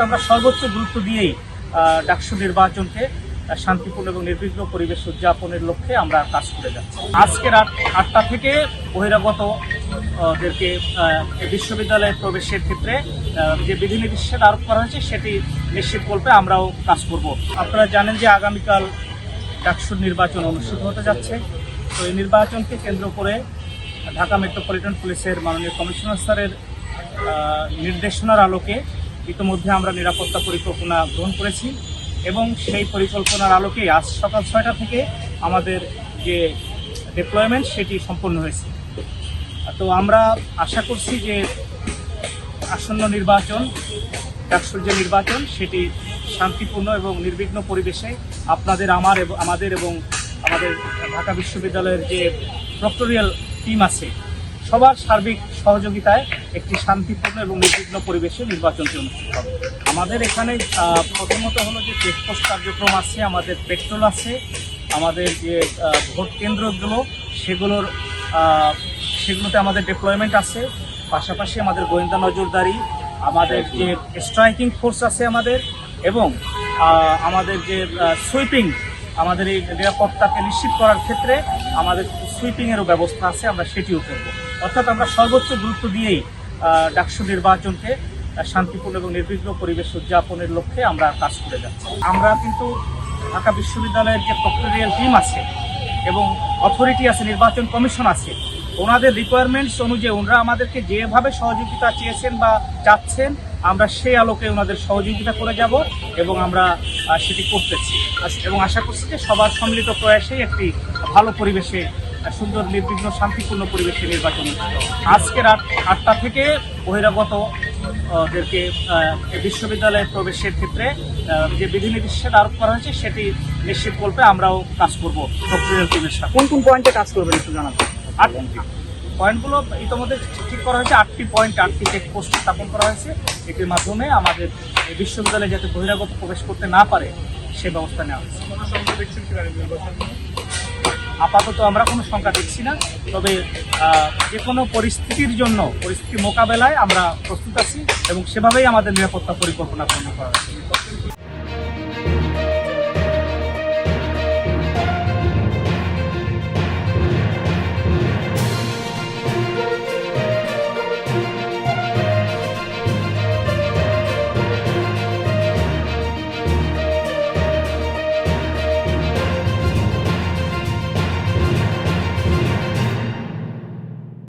আমরা সর্বোচ্চ গুরুত্ব দিয়েই ডাকসু নির্বাচনকে শান্তিপূর্ণ এবং নির্বিঘ্ন পরিবেশ উদযাপনের লক্ষ্যে আমরা কাজ করে যাচ্ছি। আজকে রাত 8টা থেকে বহিরাগতদেরকে বিশ্ববিদ্যালয়ে প্রবেশের ক্ষেত্রে যে বিধিনিষেধ আরোপ করা হয়েছে সেটি নিশ্চিত করতে আমরাও কাজ করব। আপনারা জানেন যে আগামীকাল ডাকসুর নির্বাচন অনুষ্ঠিত হতে যাচ্ছে। তো এই নির্বাচনকে কেন্দ্র করে ঢাকা মেট্রোপলিটন পুলিশের মাননীয় কমিশনার স্যারের নির্দেশনার আলোকে ইতিমধ্যে আমরা নিরাপত্তা পরিকল্পনা গ্রহণ করেছি এবং সেই পরিকল্পনার আলোকে আজ সকাল 6টা থেকে আমাদের যে ডিপ্লয়মেন্ট সেটি সম্পন্ন হয়েছে। তো আমরা আশা করছি যে আসন্ন নির্বাচন, ডাকসুর যে নির্বাচন সেটি শান্তিপূর্ণ এবং নির্বিঘ্ন পরিবেশে আমাদের এবং আমাদের ঢাকা বিশ্ববিদ্যালয়ের যে প্রক্টোরিয়াল টিম আছে সবার সার্বিক সহযোগিতায় একটি শান্তিপূর্ণ এবং নির্বিঘ্ন পরিবেশে নির্বাচনটি অনুষ্ঠিত হবে। আমাদের এখানে প্রথমত হলো যে চেকপোস্ট কার্যক্রম আছে, আমাদের পেট্রোল আছে, আমাদের যে ভোট কেন্দ্রগুলো সেগুলোতে আমাদের ডিপ্লয়মেন্ট আছে, পাশাপাশি আমাদের গোয়েন্দা নজরদারি, আমাদের যে স্ট্রাইকিং ফোর্স আছে আমাদের, এবং আমাদের যে সুইপিং, আমাদের এই নিরাপত্তাকে নিশ্চিত করার ক্ষেত্রে আমাদের সুইপিংয়েরও ব্যবস্থা আছে, আমরা সেটিও করব। অর্থাৎ আমরা সর্বোচ্চ গুরুত্ব দিয়েই ডাকসু নির্বাচনকে শান্তিপূর্ণ এবং নির্বিঘ্ন পরিবেশ উদযাপনের লক্ষ্যে আমরা কাজ করে যাচ্ছি। আমরা কিন্তু ঢাকা বিশ্ববিদ্যালয়ের যে প্রক্টোরিয়াল টিম আছে এবং অথরিটি আছে, নির্বাচন কমিশন আছে, ওনাদের রিকোয়ারমেন্টস অনুযায়ী ওনারা আমাদেরকে যেভাবে সহযোগিতা চেয়েছেন বা চাচ্ছেন আমরা সেই আলোকে ওনাদের সহযোগিতা করে যাব এবং আমরা সেটি করতেছি এবং আশা করছি যে সবার সম্মিলিত প্রয়াসেই একটি ভালো পরিবেশে, সুন্দর নির্বিঘ্ন শান্তিপূর্ণ পরিবেশে নির্বাচন অনুষ্ঠিত হবে। আজকে রাত 8টা থেকে বহিরাগতদেরকে বিশ্ববিদ্যালয়ে প্রবেশের ক্ষেত্রে যে বিধিনিষেধ আরোপ করা হয়েছে সেটি নিশ্চিত করতে আমরাও কাজ করব প্রক্টোরিয়াল টিমের সাথে। কোন কোন পয়েন্টে কাজ করবেন একটু জানাবেন? পয়েন্টগুলো ইতিমধ্যে ঠিক করা হয়েছে। 8টি পয়েন্ট, 8টি চেকপোস্ট স্থাপন করা হয়েছে। এটির মাধ্যমে আমাদের বিশ্ববিদ্যালয়ে যাতে বহিরাগত প্রবেশ করতে না পারে সে ব্যবস্থা নেওয়া হয়েছে। আপাতত আমরা কোনো শঙ্কা দেখছি না, তবে যে কোনো পরিস্থিতির জন্য, পরিস্থিতি মোকাবেলায় আমরা প্রস্তুত আছি এবং সেভাবেই আমাদের নিরাপত্তা পরিকল্পনা গ্রহণ করা হয়েছে।